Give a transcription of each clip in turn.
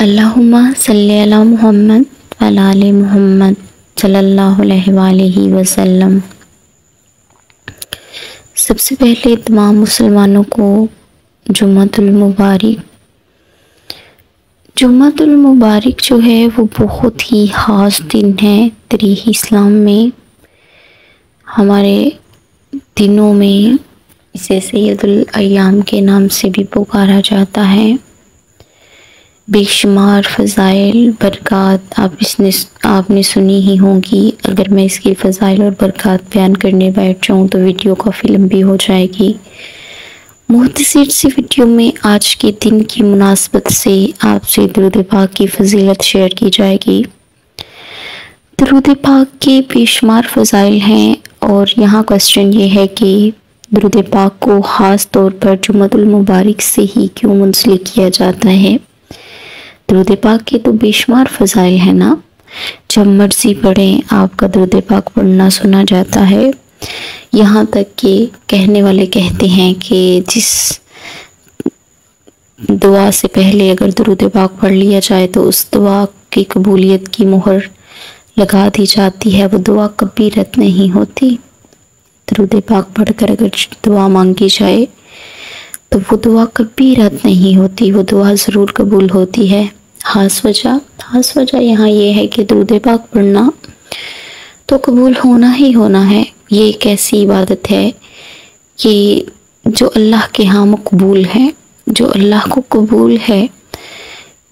अल्लाहुम्मा सल्ली अला मुहम्मद व अला आलि मुहम्मद सल्लल्लाहु अलैहि वसल्लम। सबसे पहले तमाम मुसलमानों को जुम्मतुल मुबारक। जुम्मतुल मुबारक जो है वो बहुत ही ख़ास दिन है तारीख़ इस्लाम में। हमारे दिनों में इसे सैयदुल अय्याम के नाम से भी पुकारा जाता है। बेशुमार फ़ज़ाइल बरक़ात आपने सुनी ही होंगी। अगर मैं इसकी फ़ज़ाइल और बरक़ात बयान करने बैठ जाऊँ तो वीडियो काफ़ी लंबी हो जाएगी। मुख्तसर सी वीडियो में आज के दिन की मुनासबत से आपसे दुरूद पाक की फ़जीलत शेयर की जाएगी। दुरूद पाक के बेशुमार फ़ज़ाइल हैं और यहाँ क्वेश्चन ये है कि दुरूद पाक को ख़ास तौर पर जुम्मतुल मुबारक से ही क्यों मुंसलिक किया जाता है। दुरूद पाक के तो बेशुमार फ़ज़ाइल है ना, जब मर्ज़ी पढ़ें आपका दुरूद पाक पढ़ना सुना जाता है। यहाँ तक कि कहने वाले कहते हैं कि जिस दुआ से पहले अगर दुरूद पाक पढ़ लिया जाए तो उस दुआ की कबूलियत की मोहर लगा दी जाती है, वो दुआ कभी रद्द नहीं होती। दुरूद पाक पढ़कर अगर दुआ मांगी जाए तो वो दुआ कभी रद्द नहीं होती, वो दुआ ज़रूर कबूल होती है। ख़ास वजह यहाँ ये है कि दुरूद पाक पढ़ना तो कबूल होना ही होना है। ये एक ऐसी इबादत है कि जो अल्लाह के यहाँ मकबूल है, जो अल्लाह को कबूल है,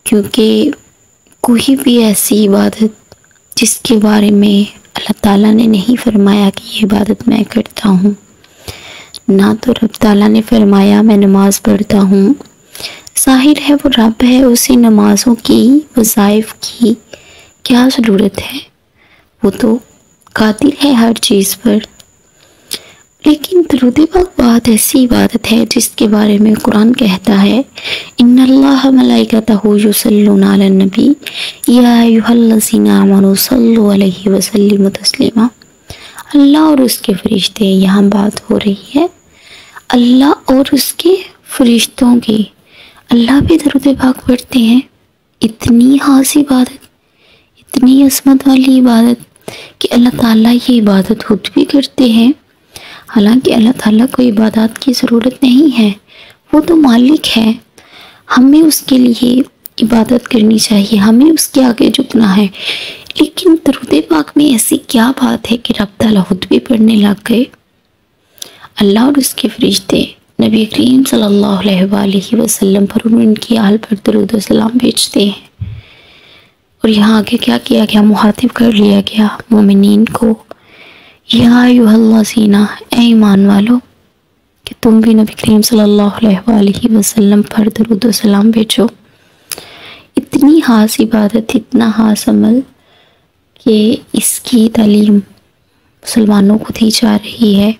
क्योंकि कोई भी ऐसी इबादत जिसके बारे में अल्लाह ताला ने नहीं फरमाया कि ये इबादत मैं करता हूँ, ना तो रब ताला ने फरमाया मैं नमाज़ पढ़ता हूँ। ज़ाहिर है वो रब है, उसे नमाज़ों की वज़ाइफ की क्या ज़रूरत है, वो तो कादिर है हर चीज़ पर। लेकिन दुरूद पाक बहुत ऐसी इबादत है जिसके बारे में कुरान कहता है इन्नल्लाह मलाइकतहु युसल्लूना अलन नबी या अय्युहल्लज़ीना आमनू सल्लु अलैहि वसल्लिमु तस्लीमा। अल्लाह और उसके फरिश्ते, यहाँ बात हो रही है अल्लाह और उसके फरिश्तों की। अल्लाह भी दुरूद पाक पढ़ते हैं। इतनी खास इबादत, इतनी असमत वाली इबादत कि अल्लाह ताला ये इबादत खुद भी करते हैं। हालांकि अल्लाह ताला को इबादत की ज़रूरत नहीं है, वो तो मालिक है। हमें उसके लिए इबादत करनी चाहिए, हमें उसके आगे झुकना है। लेकिन दुरूद पाक में ऐसी क्या बात है कि रब ताला खुद भी पढ़ने लग गए। अल्लाह और उसके फरिश्ते नबी करीम सल्लल्लाहु अलैहि वसल्लम पर और उनकी आल पर दुरूद सलाम भेजते हैं। और यहाँ आगे क्या किया गया, मुखातिब कर लिया गया मोमिनीन को, या अय्युहल्लज़ीना, ऐ ईमान वालो, कि तुम भी नबी करीम सल्लल्लाहु अलैहि वसल्लम पर दुरूद सलाम भेजो। इतनी खास इबादत, इतना खास अमल कि इसकी तालीम मुसलमानों को दी जा रही है।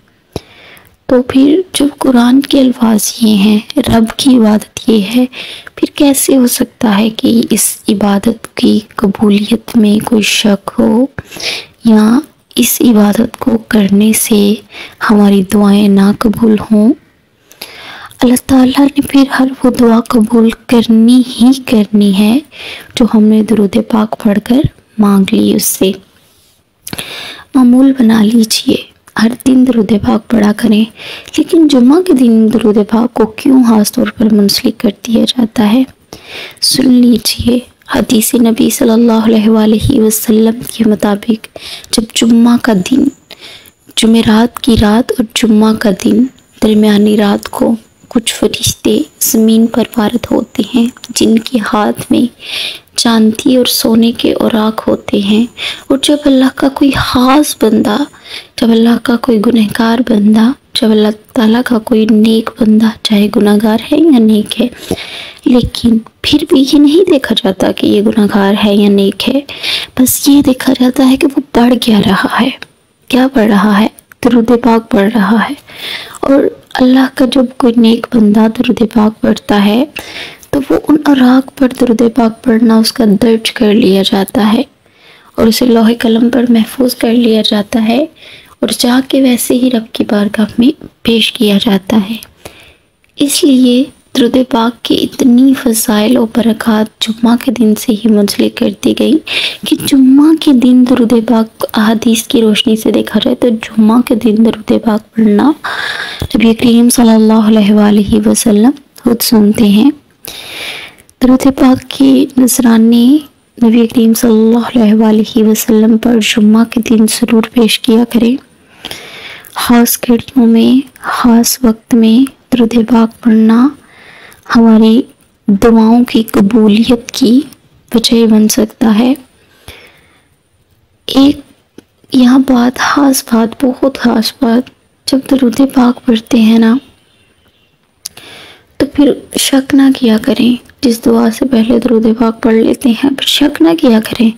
तो फिर जब कुरान के अल्फाज ये हैं, रब की इबादत ये है, फिर कैसे हो सकता है कि इस इबादत की कबूलियत में कोई शक हो या इस इबादत को करने से हमारी दुआएं ना कबूल हों। अल्लाह ताला ने फिर हर वो दुआ कबूल करनी ही करनी है जो हमने दुरूद पाक पढ़कर मांग ली। उससे मामूल बना लीजिए, हर दिन दुरूद पाक पढ़ा करें। लेकिन जुम्मा के दिन दुरूद पाक को क्यों खास तौर पर मुंसलिक कर दिया जाता है, सुन लीजिए। हदीस नबी सल्लल्लाहु अलैहि वसल्लम के मुताबिक जब जुम्मा का दिन, जुमेरात की रात और जुम्मा का दिन, दरमियानी रात को कुछ फरिश्ते ज़मीन पर वारद होते हैं जिनके हाथ में चांदी और सोने के औराक होते हैं। और जब अल्लाह का कोई ख़ास बंदा, जब अल्लाह का कोई गुनहगार बंदा, जब अल्लाह ताला का कोई नेक बंदा, चाहे गुनहगार है या नेक है, लेकिन फिर भी ये नहीं देखा जाता कि ये गुनहगार है या नेक है, बस ये देखा जाता है कि वो पढ़ क्या रहा है। क्या पढ़ रहा है? दुरूद पाक पढ़ रहा है। और अल्लाह का जब कोई नेक बंदा दुरूद पाक पढ़ता है तो वो उन औराक पर दुरूद पाक पढ़ना उसका दर्ज कर लिया जाता है और उसे लोहे कलम पर महफूज कर लिया जाता है और जाके वैसे ही रब की बारगाह में पेश किया जाता है। इसलिए दुरूद पाक की इतनी फ़ज़ाइल और बरक़ात जुम्मा के दिन से ही मुंसलिक कर दी गई कि जुम्मा के दिन दुरूद पाक अहादीस की रोशनी से देखा जाए तो जुम्मा के दिन दुरूद पाक पढ़ना नबी करीम सल्लल्लाहु अलैहि वसल्लम खुद सुनते हैं। दुरूद पाक की नज़राने नबी करीम सल्लल्लाहु अलैहि वसल्लम पर जुम्मा के दिन ज़रूर पेश किया करें। ख़ास घड़ियों में, ख़ास वक्त में दुरूद पाक पढ़ना हमारी दुआओं की कबूलियत की वजह बन सकता है। एक यहाँ बात, ख़ास बात, बहुत ख़ास बात, जब दुरूद पाक पढ़ते हैं ना तो फिर शक ना किया करें। जिस दुआ से पहले दुरूद पाक पढ़ लेते हैं फिर शक ना किया करें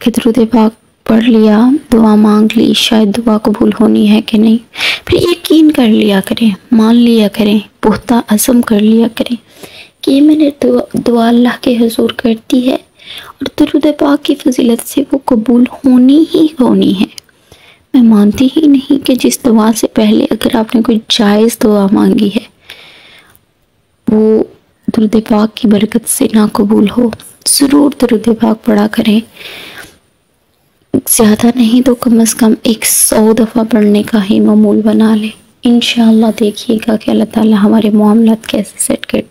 कि दुरूद पाक पढ़ लिया, दुआ मांग ली, शायद दुआ कबूल होनी है कि नहीं। फिर यकीन कर लिया करें, मान लिया करें, पुख्ता अज़म कर लिया करें कि मैंने दुआ अल्लाह के हुज़ूर करती है और दुरूद पाक की फजीलत से वो कबूल होनी ही होनी है। मैं मानती ही नहीं कि जिस दुआ से पहले अगर आपने कोई जायज़ दुआ मांगी है वो दुरूद पाक की बरकत से ना कबूल हो। ज़रूर दुरूद पाक पढ़ा करें, ज़्यादा नहीं तो कम से कम 100 दफ़ा पढ़ने का ही मामूल बना लें। इंशाअल्लाह देखिएगा कि अल्लाह ताला हमारे मामलात कैसे सेट कर